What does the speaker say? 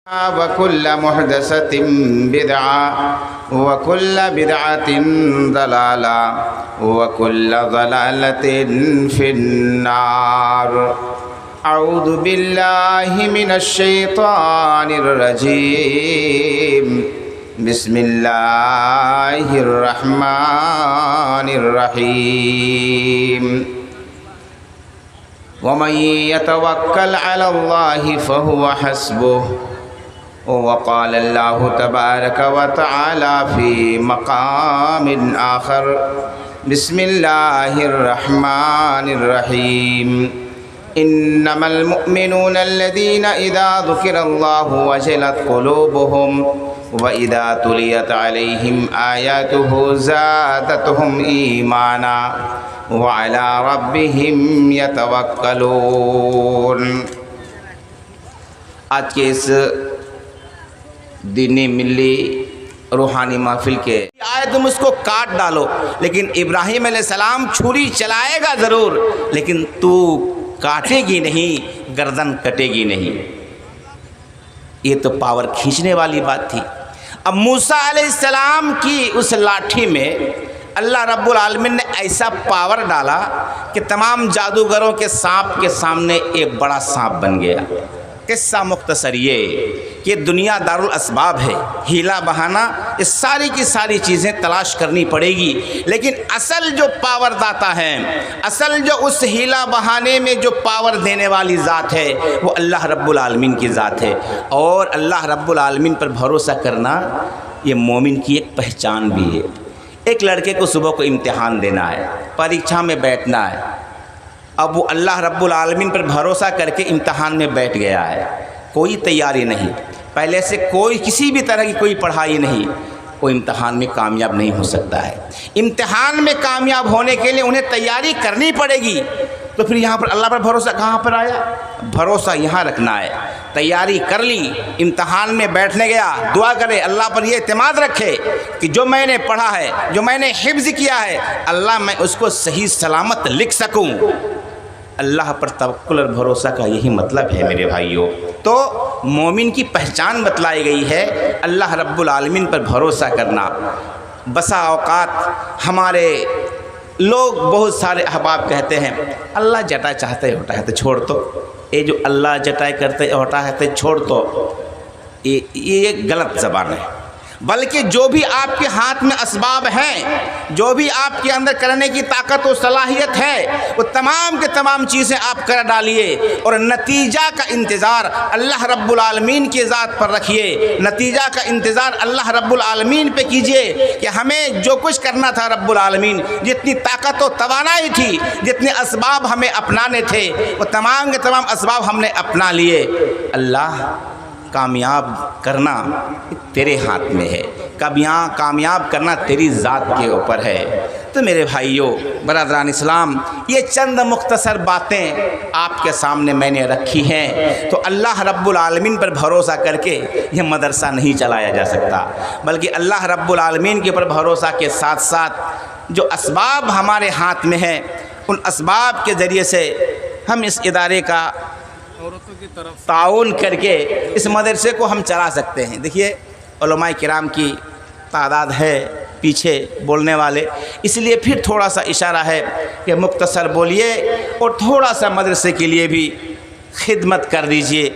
وكل محدثة بدعة وكل بدعة ضلالة وكل ضلالة في النار أعوذ بالله من الشيطان الرجيم بسم الله الرحمن الرحيم ومن يتوكل على الله فهو حسبه وقال الله تبارك وتعالى في مقام آخر بسم الله الرحمن الرحيم إنما المؤمنون الذين إذا ذكر الله وجلت قلوبهم وإذا تليت عليهم آياته زادتهم إيمانا وعلى ربهم يتوكلون۔ آج کے اس دینی ملی روحانی محفل کے آئے تم اس کو کاٹ ڈالو، لیکن ابراہیم علیہ السلام چھری چلائے گا ضرور، لیکن تو کاٹے گی نہیں، گردن کٹے گی نہیں۔ یہ تو پاور کھینچنے والی بات تھی۔ اب موسیٰ علیہ السلام کی اس لاٹھی میں اللہ رب العالمین نے ایسا پاور ڈالا کہ تمام جادوگروں کے سانپ کے سامنے ایک بڑا سانپ بن گیا۔ قصہ مختصر یہ کہ دنیا دارالاسباب ہے، ہیلا بہانا، اس ساری کی ساری چیزیں تلاش کرنی پڑے گی، لیکن اصل جو پاور داتا ہے، اصل جو اس ہیلا بہانے میں جو پاور دینے والی ذات ہے، وہ اللہ رب العالمین کی ذات ہے۔ اور اللہ رب العالمین پر بھروسہ کرنا یہ مومن کی ایک پہچان بھی ہے۔ ایک لڑکے کو صبح کو امتحان دینا ہے، پریکشا میں بیٹھنا ہے، اب وہ اللہ رب العالمین پر بھروسہ کر کے امتحان میں بیٹھ گیا ہے، کوئی تیاری نہیں، پہلے سے کوئی کسی بھی طرح کی کوئی پڑھائی نہیں، وہ امتحان میں کامیاب نہیں ہو سکتا ہے۔ امتحان میں کامیاب ہونے کے لیے انہیں تیاری کرنی پڑے گی، تو پھر یہاں پر اللہ پر بھروسہ کہاں پر آیا؟ بھروسہ یہاں رکھنا ہے۔ تیاری کر لی، امتحان میں بیٹھنے گیا، دعا کرے، اللہ پر یہ اعتماد رکھے کہ جو میں نے پڑھا ہے، جو میں نے حفظ کیا ہے، اللہ میں اس کو صحیح سلامت لکھ سکوں۔ اللہ پر توکل اور بھروسہ کا یہی مطلب ہے میرے بھائیوں۔ تو مومن کی پہچان بتلائی گئی ہے اللہ رب العالمین پر بھروسہ کرنا۔ بسا اوقات ہمارے لوگ بہت سارے احباب کہتے ہیں اللہ جٹا چاہتے ہوتا ہے تو چھوڑ دو، یہ جو اللہ جٹائی کرتے ہوتا ہے تو چھوڑ دو، یہ غلط زبان ہے۔ بلکہ جو بھی آپ کے ہاتھ میں اسباب ہیں، جو بھی آپ کے اندر کرنے کی طاقت و صلاحیت ہے، وہ تمام کے تمام چیزیں آپ کر ڈالیے، اور نتیجہ کا انتظار اللہ رب العالمین کی ذات پر رکھیے۔ نتیجہ کا انتظار اللہ رب العالمین پہ کیجئے کہ ہمیں جو کچھ کرنا تھا رب العالمین، جتنی طاقت و توانائی تھی، جتنے اسباب ہمیں اپنانے تھے، وہ تمام کے تمام اسباب ہم نے اپنا لیے۔ اللہ کامیاب کرنا تیرے ہاتھ میں ہے، کامیاب کرنا تیری ذات کے اوپر ہے۔ تو میرے بھائیوں، برادران اسلام، یہ چند مختصر باتیں آپ کے سامنے میں نے رکھی ہیں۔ تو اللہ رب العالمین پر بھروسہ کر کے یہ مدرسہ نہیں چلایا جا سکتا، بلکہ اللہ رب العالمین کے اوپر بھروسہ کے ساتھ ساتھ جو اسباب ہمارے ہاتھ میں ہیں، ان اسباب کے ذریعے سے ہم اس ادارے کا تعاون کر کے اس مدرسے کو ہم چلا سکتے ہیں۔ دیکھیے علماء کرام کی تعداد ہے پیچھے بولنے والے، اس لیے پھر تھوڑا سا اشارہ ہے کہ مختصر بولیے اور تھوڑا سا مدرسے کے لیے بھی خدمت کر دیجئے۔